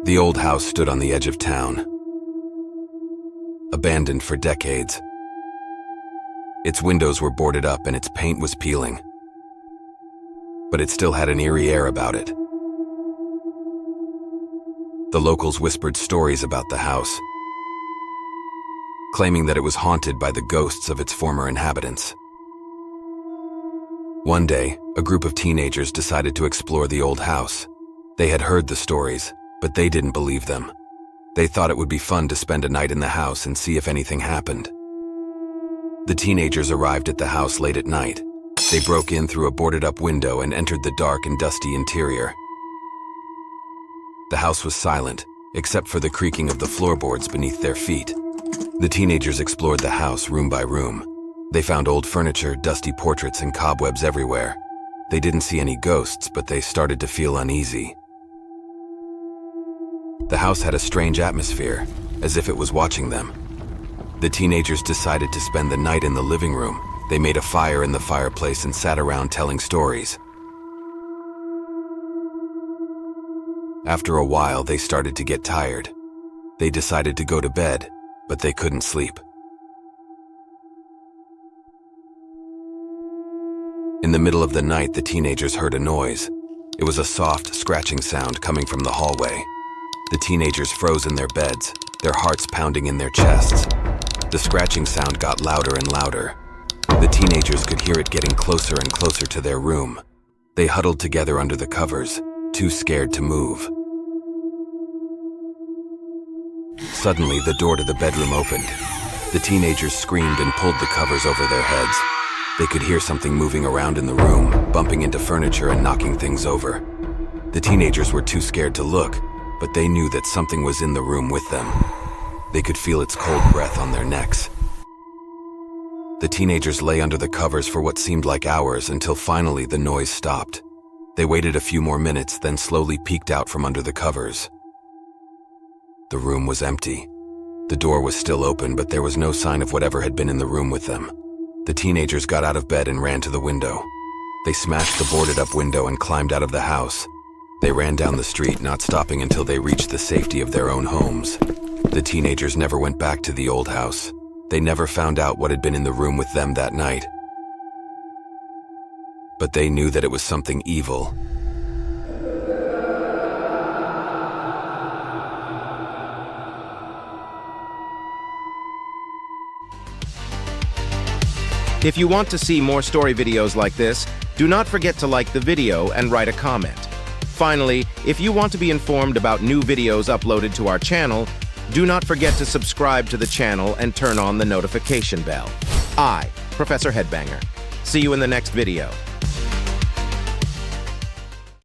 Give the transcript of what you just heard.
The old house stood on the edge of town, abandoned for decades. Its windows were boarded up and its paint was peeling, but it still had an eerie air about it. The locals whispered stories about the house, claiming that it was haunted by the ghosts of its former inhabitants. One day, a group of teenagers decided to explore the old house. They had heard the stories, but they didn't believe them. They thought it would be fun to spend a night in the house and see if anything happened. The teenagers arrived at the house late at night. They broke in through a boarded-up window and entered the dark and dusty interior. The house was silent, except for the creaking of the floorboards beneath their feet. The teenagers explored the house room by room. They found old furniture, dusty portraits, and cobwebs everywhere. They didn't see any ghosts, but they started to feel uneasy. The house had a strange atmosphere, as if it was watching them. The teenagers decided to spend the night in the living room. They made a fire in the fireplace and sat around telling stories. After a while, they started to get tired. They decided to go to bed, but they couldn't sleep. In the middle of the night, the teenagers heard a noise. It was a soft, scratching sound coming from the hallway. The teenagers froze in their beds, their hearts pounding in their chests. The scratching sound got louder and louder. The teenagers could hear it getting closer and closer to their room. They huddled together under the covers, too scared to move. Suddenly, the door to the bedroom opened. The teenagers screamed and pulled the covers over their heads. They could hear something moving around in the room, bumping into furniture and knocking things over. The teenagers were too scared to look, but they knew that something was in the room with them. They could feel its cold breath on their necks. The teenagers lay under the covers for what seemed like hours until finally the noise stopped. They waited a few more minutes, then slowly peeked out from under the covers. The room was empty. The door was still open, but there was no sign of whatever had been in the room with them. The teenagers got out of bed and ran to the window. They smashed the boarded-up window and climbed out of the house. They ran down the street, not stopping until they reached the safety of their own homes. The teenagers never went back to the old house. They never found out what had been in the room with them that night. But they knew that it was something evil. If you want to see more story videos like this, do not forget to like the video and write a comment. Finally, if you want to be informed about new videos uploaded to our channel, do not forget to subscribe to the channel and turn on the notification bell. I, Professor Headbanger. See you in the next video.